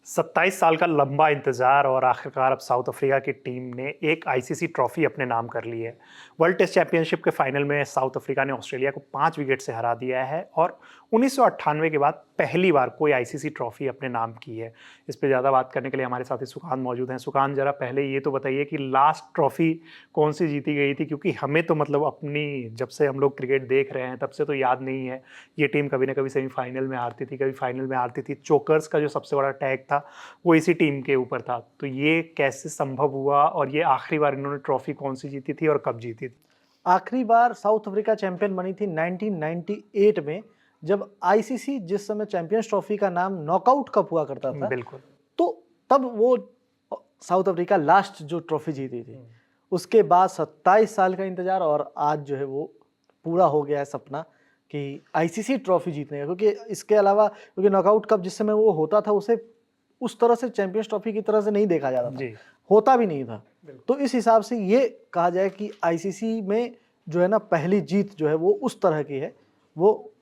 27 साल का लंबा इंतजार और आखिरकार अब साउथ अफ्रीका की टीम ने एक आईसीसी ट्रॉफी अपने नाम कर ली है। वर्ल्ड टेस्ट चैंपियनशिप के फाइनल में साउथ अफ्रीका ने ऑस्ट्रेलिया को 5 विकेट से हरा दिया है और 1998 के बाद पहली बार कोई आईसीसी ट्रॉफी अपने नाम की है। इस पे ज़्यादा बात करने के लिए हमारे साथी सुकांत मौजूद हैं। सुकांत, जरा पहले ये तो बताइए कि लास्ट ट्रॉफी कौन सी जीती गई थी, क्योंकि हमें तो मतलब अपनी जब से हम लोग क्रिकेट देख रहे हैं तब से तो याद नहीं है। ये टीम कभी ना कभी सेमीफाइनल में हारती थी, कभी फाइनल में हारती थी। चोकर्स का जो सबसे बड़ा टैग था वो इसी टीम के ऊपर था। तो ये कैसे संभव हुआ और ये आखिरी बार इन्होंने ट्रॉफी कौन सी जीती थी और कब जीती थी? आखिरी बार साउथ अफ्रीका चैंपियन बनी थी 1998 में, जब आईसीसी जिस समय चैंपियंस ट्रॉफी का नाम नॉकआउट कप हुआ करता था। बिल्कुल। तो तब वो साउथ अफ्रीका लास्ट जो ट्रॉफी जीती थी, उसके बाद 27 साल का इंतजार और आज जो है वो पूरा हो गया है सपना कि आईसीसी ट्रॉफी जीतने का। क्योंकि इसके अलावा क्योंकि नॉकआउट कप जिस समय वो होता था उसे उस तरह से चैंपियंस ट्रॉफी की तरह से नहीं देखा जाता था, होता भी नहीं था। तो इस हिसाब से ये कहा जाए कि आईसीसी में जो है ना पहली जीत जो है वो उस तरह की है, वो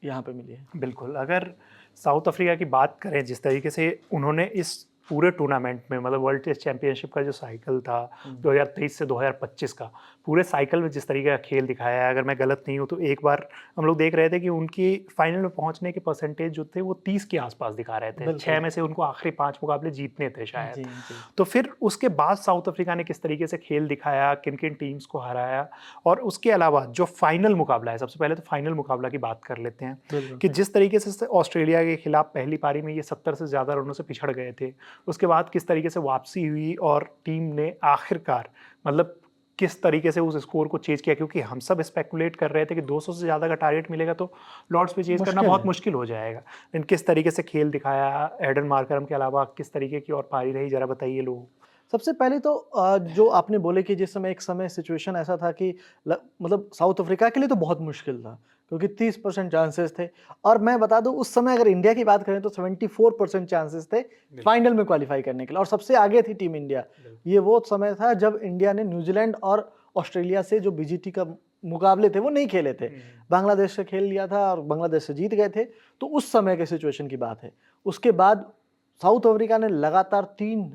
यहाँ पे मिली है। बिल्कुल। अगर साउथ अफ्रीका की बात करें, जिस तरीके से उन्होंने इस पूरे टूर्नामेंट में मतलब वर्ल्ड टेस्ट चैंपियनशिप का जो साइकिल था 2023 से 2025 का, पूरे साइकिल में जिस तरीके का खेल दिखाया है, अगर मैं गलत नहीं हूँ तो एक बार हम लोग देख रहे थे कि उनकी फाइनल में पहुंचने के परसेंटेज जो थे वो 30 के आसपास दिखा रहे थे। 6 में से उनको आखिरी 5 मुकाबले जीतने थे शायद। तो फिर उसके बाद साउथ अफ्रीका ने किस तरीके से खेल दिखाया, किन किन टीम्स को हराया, और उसके अलावा जो फाइनल मुकाबला है, सबसे पहले तो फाइनल मुकाबला की बात कर लेते हैं कि जिस तरीके से ऑस्ट्रेलिया के खिलाफ पहली पारी में ये 70 से ज़्यादा रनों से पिछड़ गए थे, उसके बाद किस तरीके से वापसी हुई और टीम ने आखिरकार मतलब किस तरीके से उस स्कोर को चेज किया, क्योंकि हम सब स्पेकुलेट कर रहे थे कि 200 से ज़्यादा का टारगेट मिलेगा तो लॉर्ड्स पे चेज करना बहुत मुश्किल हो जाएगा। लेकिन किस तरीके से खेल दिखाया, एडन मार्करम के अलावा किस तरीके की और पारी रही, जरा बताइए लोगों। सबसे पहले तो जो आपने बोले कि जिस समय एक समय सिचुएशन ऐसा था कि मतलब साउथ अफ्रीका के लिए तो बहुत मुश्किल था क्योंकि 30% चांसेस थे। और मैं बता दूं उस समय अगर इंडिया की बात करें तो 74% चांसेस थे फाइनल में क्वालिफाई करने के लिए, और सबसे आगे थी टीम इंडिया। ये वो समय था जब इंडिया ने न्यूजीलैंड और ऑस्ट्रेलिया से जो बीजीटी का मुकाबले थे वो नहीं खेले थे, बांग्लादेश से खेल लिया था और बांग्लादेश से जीत गए थे। तो उस समय के सिचुएशन की बात है। उसके बाद साउथ अफ्रीका ने लगातार 3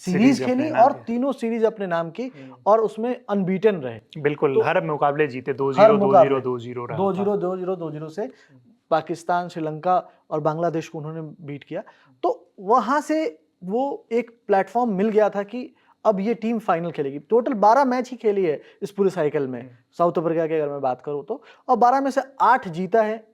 सीरीज खेली और तीनों सीरीज अपने नाम की और उसमें अनबीटन रहे। बिल्कुल। तो हर मुकाबले जीते 2-0 2-0 2-0 रहा 2-0 2-0 2-0 से पाकिस्तान, श्रीलंका और बांग्लादेश को उन्होंने बीट किया। तो वहां से वो एक प्लेटफॉर्म मिल गया था कि अब ये टीम फाइनल खेलेगी। टोटल 12 मैच ही खेली है इस पूरे साइकिल में साउथ अफ्रीका की अगर मैं बात करूं तो, और 12 में से 8 जीता है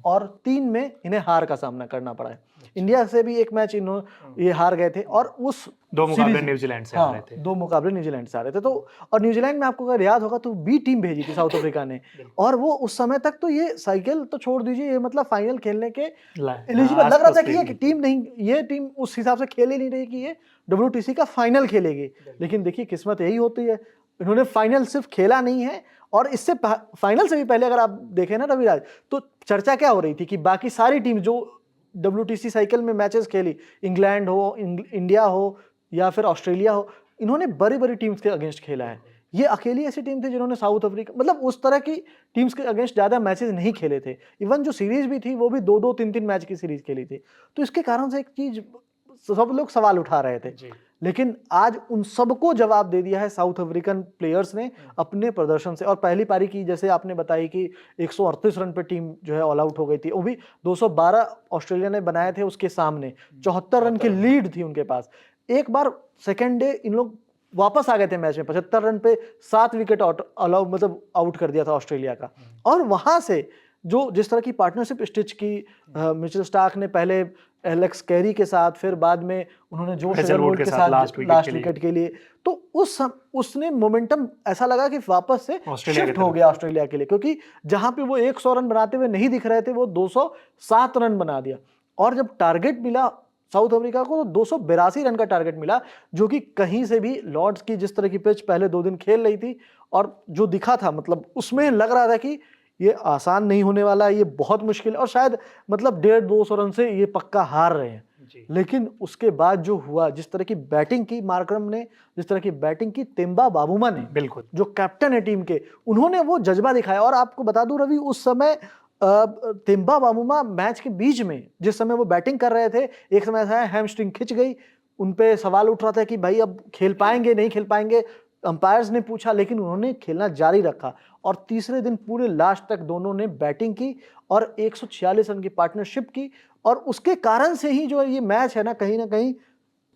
और 3 में इन्हें हार का सामना करना पड़ा है। इंडिया से भी एक मैच ये हार गए थे और उस 2 मुकाबले न्यूजीलैंड से हारे थे। 2 मुकाबले न्यूजीलैंड से हारे थे। तो और न्यूजीलैंड में आपको अगर याद होगा तो बी टीम भेजी थी साउथ अफ्रीका ने, और वो उस समय तक तो ये साइकिल तो छोड़ दीजिए, ये मतलब फाइनल खेलने के एलिजिबल लग रहा था कि ये टीम नहीं, ये टीम उस हिसाब से खेल ही नहीं रही कि ये WTC का फाइनल खेलेगी। लेकिन देखिए किस्मत यही होती है, इन्होंने फाइनल सिर्फ खेला नहीं है। और इससे फाइनल से भी पहले अगर आप देखें ना रविराज, तो चर्चा क्या हो रही थी कि बाकी सारी टीम जो WTC साइकिल में मैचेस खेली, इंग्लैंड हो, इंडिया हो या फिर ऑस्ट्रेलिया हो, इन्होंने बड़ी बड़ी टीम्स के अगेंस्ट खेला है। ये अकेली ऐसी टीम थी जिन्होंने साउथ अफ्रीका मतलब उस तरह की टीम्स के अगेंस्ट ज्यादा मैचेस नहीं खेले थे। इवन जो सीरीज भी थी वो भी 2-2 3-3 मैच की सीरीज खेली थी। तो इसके कारण से एक चीज सब लोग सवाल उठा रहे थे, लेकिन आज उन सबको जवाब दे दिया है साउथ अफ्रीकन प्लेयर्स ने अपने प्रदर्शन से। और पहली पारी की जैसे आपने बताई कि 138 रन पे टीम जो है ऑल आउट हो गई थी, वो भी 212 ऑस्ट्रेलिया ने बनाए थे उसके सामने, 74 रन की लीड थी उनके पास। एक बार सेकेंड डे इन लोग वापस आ गए थे मैच में, 75 रन पे 7 विकेट मतलब आउट कर दिया था ऑस्ट्रेलिया का। और वहां से जो जिस तरह की पार्टनरशिप स्टिच की मिचेल स्टार्क ने, पहले एलेक्स कैरी के साथ, फिर बाद में उन्होंने जोश हेजलवुड के साथ लास्ट विकेट के लिए, तो उसने मोमेंटम ऐसा लगा कि वापस से शिफ्ट हो गया ऑस्ट्रेलिया के लिए। क्योंकि जहां पे वो 100 रन बनाते हुए नहीं दिख रहे थे, वो 207 रन बना दिया। और जब टारगेट मिला साउथ अफ्रीका को, तो 282 रन का टारगेट मिला, जो कि कहीं से भी लॉर्ड्स की जिस तरह की पिच पहले 2 दिन खेल रही थी और जो दिखा था, मतलब उसमें लग रहा था कि ये आसान नहीं होने वाला, ये बहुत मुश्किल, और शायद मतलब 150-200 रन से ये पक्का हार रहे हैं। लेकिन उसके बाद जो हुआ, जिस तरह की बैटिंग की मार्करम ने, जिस तरह की बैटिंग की तेम्बा बावुमा ने, बिल्कुल, जो कैप्टन है टीम के, उन्होंने वो जज्बा दिखाया। और आपको बता दूं रवि, उस समय तेम्बा बामुमा मैच के बीच में जिस समय वो बैटिंग कर रहे थे, एक समय ऐसा है हैमस्ट्रिंग खिंच गई, उन पे सवाल उठ रहा था कि भाई अब खेल पाएंगे नहीं खेल पाएंगे, अंपायर्स ने पूछा, लेकिन उन्होंने खेलना जारी रखा और तीसरे दिन पूरे लास्ट तक दोनों ने बैटिंग की और 146 रन की पार्टनरशिप की और उसके कारण से ही जो ये मैच है ना कहीं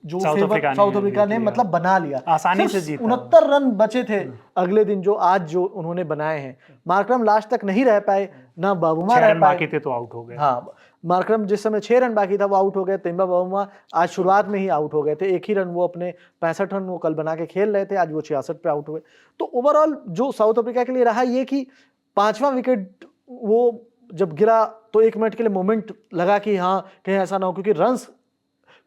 जो साउथ अफ्रीका ने मतलब बना लिया, आसानी से जीता। 69 रन बचे थे अगले दिन जो उन्होंने बनाए हैं। मार्करम लास्ट तक नहीं रह पाए, ना बाबूमा रह पाए, बाकी थे तो आउट हो गए। हाँ, मार्करम जिस समय 6 रन बाकी था वो आउट हो गए, तेम्बा बाबूमा आज शुरुआत में ही आउट हो गए थे, एक ही रन वो अपने 65 रन वो कल बना के खेल रहे थे, आज वो 66 पे आउट हुए। तो ओवरऑल जो साउथ अफ्रीका के लिए रहा ये कि 5वां विकेट वो जब गिरा तो 1 मिनट के लिए मोमेंट लगा कि हाँ कहीं ऐसा ना हो,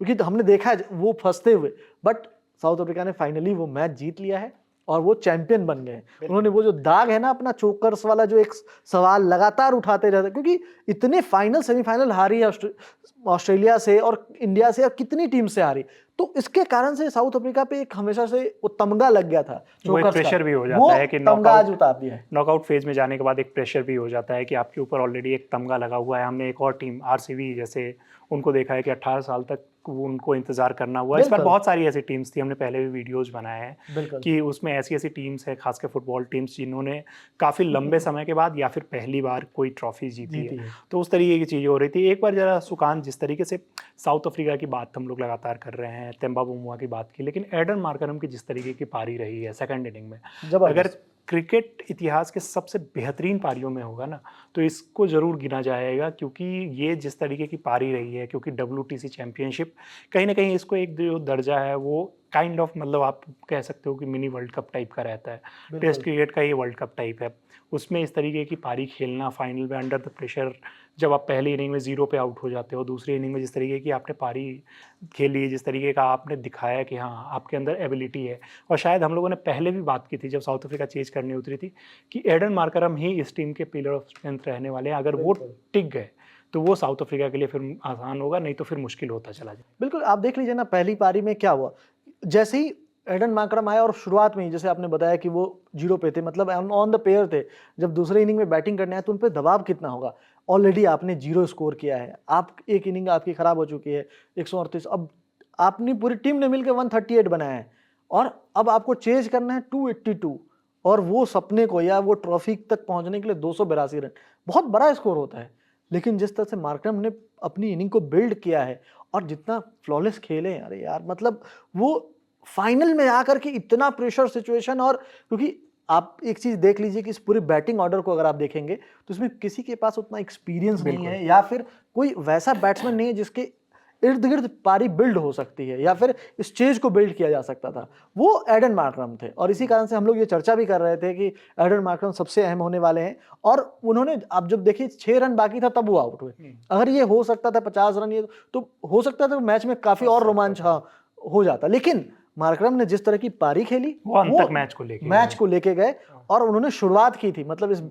क्योंकि हमने देखा है वो फंसते हुए, बट साउथ अफ्रीका ने फाइनली वो मैच जीत लिया है और वो चैंपियन बन गए। उन्होंने वो जो दाग है ना अपना चोकर्स वाला, जो एक सवाल लगातार उठाते रहते, क्योंकि इतने फाइनल सेमीफाइनल हारी है ऑस्ट्रेलिया से और इंडिया से और कितनी टीम से हारी, तो इसके कारण से साउथ अफ्रीका पे एक हमेशा से वो तमगा लग गया था, वो एक प्रेशर भी हो जाता है कि नॉकआउट फेज में जाने के बाद एक प्रेशर भी हो जाता है कि आपके ऊपर ऑलरेडी एक तमगा लगा हुआ है। हमने एक और टीम आरसीबी जैसे उनको देखा है कि 18 साल तक उनको इंतजार करना हुआ। इस पर बहुत सारी ऐसी टीम्स थी, हमने पहले भी वीडियोज बनाए हैं कि उसमें ऐसी टीम्स है, खासकर फुटबॉल टीम्स जिन्होंने काफी लंबे समय के बाद या फिर पहली बार कोई ट्रॉफी जीती है। तो उस तरीके की चीजें हो रही थी। एक बार जरा सुकांत, जिस तरीके से साउथ अफ्रीका की बात हम लोग लगातार कर रहे हैं, तेम्बा बामुमा की बात की, लेकिन एडन मार्करम की जिस तरीके की पारी रही है सेकंड इनिंग में, अगर क्रिकेट इतिहास के सबसे बेहतरीन पारियों में होगा ना तो इसको ज़रूर गिना जाएगा, क्योंकि ये जिस तरीके की पारी रही है, क्योंकि WTC चैंपियनशिप कहीं ना कहीं इसको एक जो दर्जा है वो काइंड ऑफ मतलब आप कह सकते हो कि मिनी वर्ल्ड कप टाइप का रहता है। टेस्ट क्रिकेट का ये वर्ल्ड कप टाइप है, उसमें इस तरीके की पारी खेलना फाइनल में अंडर द प्रेशर, जब आप पहली इनिंग में 0 पे आउट हो जाते हो, दूसरी इनिंग में जिस तरीके की आपने पारी खेली, जिस तरीके का आपने दिखाया कि हाँ आपके अंदर एबिलिटी है। और शायद हम लोगों ने पहले भी बात की थी जब साउथ अफ्रीका चेज करने उतरी थी कि एडन मार्करम ही इस टीम के पिलर ऑफ स्ट्रेंथ रहने वाले हैं। अगर वो टिक गए तो वो साउथ अफ्रीका के लिए फिर आसान होगा, नहीं तो फिर मुश्किल होता चला जाए। बिल्कुल, आप देख लीजिए ना पहली पारी में क्या हुआ, जैसे ही एडन मार्करम आया और शुरुआत में ही जैसे आपने बताया कि वो 0 पे थे, मतलब ऑन द पेयर थे, जब दूसरे इनिंग में बैटिंग करने आए तो उन पर दबाव कितना होगा। ऑलरेडी आपने 0 स्कोर किया है, आप एक इनिंग आपकी खराब हो चुकी है 138, अब आपने पूरी टीम ने मिलकर 138 बनाया है और अब आपको चेज करना है 282, और वो सपने को या वो ट्रॉफी तक पहुंचने के लिए 282 रन बहुत बड़ा स्कोर होता है। लेकिन जिस तरह से मार्करम ने अपनी इनिंग को बिल्ड किया है और जितना फ्लॉलेस खेले, अरे यार मतलब वो फाइनल में आकर के इतना प्रेशर सिचुएशन, और क्योंकि आप एक चीज देख लीजिए कि इस पूरे बैटिंग ऑर्डर को अगर आप देखेंगे तो इसमें किसी के पास उतना एक्सपीरियंस नहीं है या फिर कोई वैसा बैट्समैन नहीं है जिसके इर्द गिर्द पारी बिल्ड हो सकती है या फिर स्टेज को बिल्ड किया जा सकता था, वो एडन मार्करम थे। और इसी कारण से हम लोग ये चर्चा भी कर रहे थे कि एडन मार्करम सबसे अहम होने वाले हैं। और उन्होंने, आप जब देखिए 6 रन बाकी था तब वो आउट हुए, अगर ये हो सकता था 50 रन ये तो हो सकता था मैच में काफी और रोमांच हो जाता, लेकिन मार्करम ने जिस तरह की पारी खेली वो अंत तक मैच को लेके गए और उन्होंने शुरुआत की थी, मतलब इस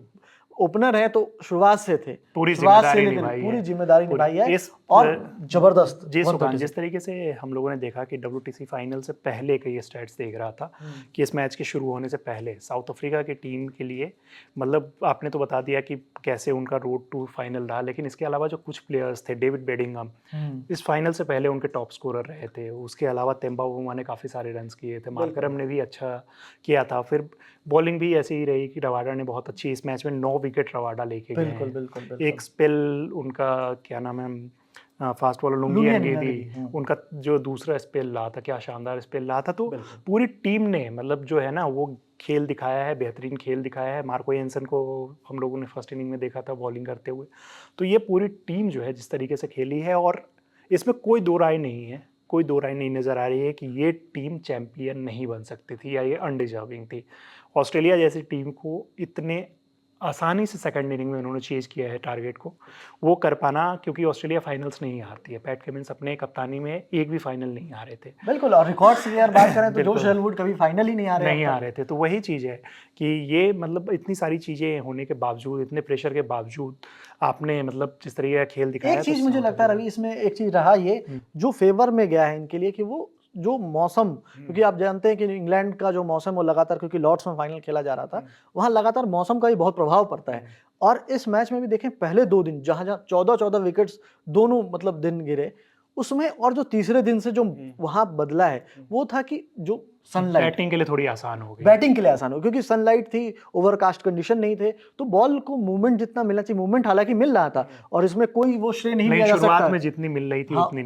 ओपनर है तो शुरुआत से थे, पूरी जिम्मेदारी निभाई है और जबरदस्त। जी सुकांत, जिस तरीके से हम लोगों ने देखा कि WTC फाइनल से पहले के ये स्टैट्स देख रहा था कि इस मैच के शुरू होने से पहले साउथ अफ्रीका की टीम के लिए, मतलब आपने तो बता दिया कि कैसे उनका रोड टू फाइनल रहा, लेकिन इसके अलावा जो कुछ प्लेयर्स थे, डेविड बेडिंगम इस फाइनल से पहले उनके टॉप स्कोरर रहे थे, उसके अलावा तेम्बा बामुमा ने काफ़ी सारे रन किए थे, मार्करम ने भी अच्छा किया था, फिर बॉलिंग भी ऐसी ही रही कि रवाडा ने बहुत अच्छी, इस मैच में 9 विकेट रवाडा लेके गए हैं। बिल्कुल। एक स्पेल उनका क्या नाम है, फास्ट बॉलर लुंगी एंगेदी, उनका जो दूसरा स्पेल रहा था, क्या शानदार स्पेल रहा था। तो पूरी टीम ने मतलब जो है ना वो खेल दिखाया है, बेहतरीन खेल दिखाया है। मार्को एंसन को हम लोगों ने फर्स्ट इनिंग में देखा था बॉलिंग करते हुए, तो ये पूरी टीम जो है जिस तरीके से खेली है, और इसमें कोई दो राय नहीं नज़र आ रही है कि ये टीम चैंपियन नहीं बन सकती थी या ये अनडिजर्विंग थी। ऑस्ट्रेलिया जैसी टीम को इतने आसानी से सेकंड इनिंग में उन्होंने चेज किया है टारगेट को, वो कर पाना, क्योंकि ऑस्ट्रेलिया फाइनल्स नहीं हारती है। पैट कमिंस अपने कप्तानी में एक भी फाइनल नहीं हारे थे। बिल्कुल, और रिकॉर्ड्स की अगर बात करें तो जोश हेजलवुड कभी फाइनल ही नहीं हारे थे। तो वही चीज़ है कि ये मतलब इतनी सारी चीज़ें होने के बावजूद, इतने प्रेशर के बावजूद आपने मतलब जिस तरीके का खेल दिखाया। एक चीज़ मुझे लगता है रवि, इसमें एक चीज़ रहा ये जो फेवर में गया है इनके लिए कि वो जो मौसम, क्योंकि आप जानते हैं कि इंग्लैंड का जो मौसम वो लगातार, क्योंकि लॉर्ड्स में फाइनल खेला जा रहा था, वहाँ लगातार मौसम का भी बहुत प्रभाव पड़ता है। और इस मैच में भी देखें पहले 2 दिन जहां जहां 14-14 विकेट्स दोनों मतलब दिन गिरे, उसमें और जो तीसरे दिन से जो वहां बदला है वो था कि जो सनलाइट बैटिंग के लिए थोड़ी आसान हो गई, बैटिंग के लिए आसान हो, क्योंकि सनलाइट थी, ओवरकास्ट कंडीशन नहीं थे, तो बॉल को मूवमेंट जितना मिलना चाहिए, मूवमेंट हालांकि मिल रहा था और इसमें कोई वो श्रेय नहीं लिया जा सकता। शुरुआत में जितनी मिल रही थी उतनी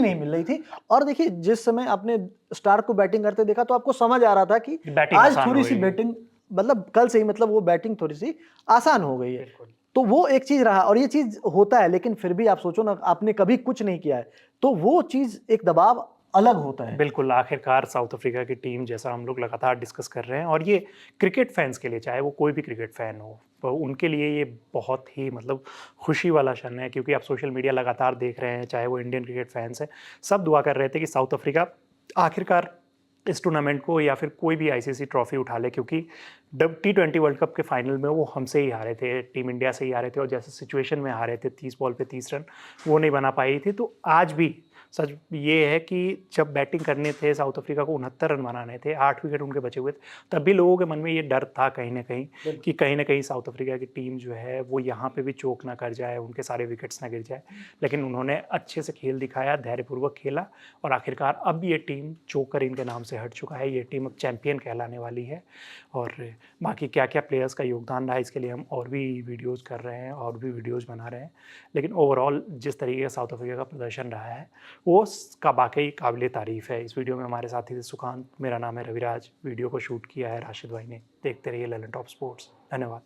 नहीं मिल रही थी। और देखिए जिस समय आपने स्टार्क को बैटिंग करते देखा तो आपको समझ आ रहा था कि आज थोड़ी सी बैटिंग मतलब कल से ही मतलब वो बैटिंग थोड़ी सी आसान हो गई है, तो वो एक चीज रहा। और ये चीज होता है, लेकिन फिर भी आप सोचो ना, आपने कभी कुछ नहीं किया है तो वो चीज एक दबाव अलग होता है। बिल्कुल, आखिरकार साउथ अफ्रीका की टीम, जैसा हम लोग लगातार डिस्कस कर रहे हैं, और ये क्रिकेट फैंस के लिए, चाहे वो कोई भी क्रिकेट फैन हो, तो उनके लिए ये बहुत ही मतलब खुशी वाला क्षण है, क्योंकि आप सोशल मीडिया लगातार देख रहे हैं, चाहे वो इंडियन क्रिकेट फैंस हैं, सब दुआ कर रहे थे कि साउथ अफ्रीका आखिरकार इस टूर्नामेंट को या फिर कोई भी आईसीसी ट्रॉफी उठा ले, क्योंकि T20 वर्ल्ड कप के फाइनल में वो हमसे ही हारे थे, टीम इंडिया से ही हारे थे, और जैसे सिचुएशन में हारे थे 30 बॉल पे 30 रन, वो नहीं बना पाई थी। तो आज भी सच ये है कि जब बैटिंग करने थे साउथ अफ्रीका को 69 रन बनाने थे, 8 विकेट उनके बचे हुए थे, तब भी लोगों के मन में ये डर था कहीं ना कहीं कि कहीं ना कहीं साउथ अफ्रीका की टीम जो है वो यहाँ पे भी चोक ना कर जाए, उनके सारे विकेट्स ना गिर जाए। लेकिन उन्होंने अच्छे से खेल दिखाया, धैर्यपूर्वक खेला, और आखिरकार अब ये टीम जोकर इनके नाम से हट चुका है, ये टीम अब चैंपियन कहलाने वाली है। और बाकी क्या क्या प्लेयर्स का योगदान रहा इसके लिए हम और भी वीडियोज़ कर रहे हैं और भी वीडियोज़ बना रहे हैं, लेकिन ओवरऑल जिस तरीके का साउथ अफ्रीका का प्रदर्शन रहा है वो का वाकई काबिल तारीफ़ है। इस वीडियो में हमारे साथी थे सुकांत, मेरा नाम है रविराज, वीडियो को शूट किया है राशिद भाई ने। देखते रहिए ललन टॉप स्पोर्ट्स। धन्यवाद।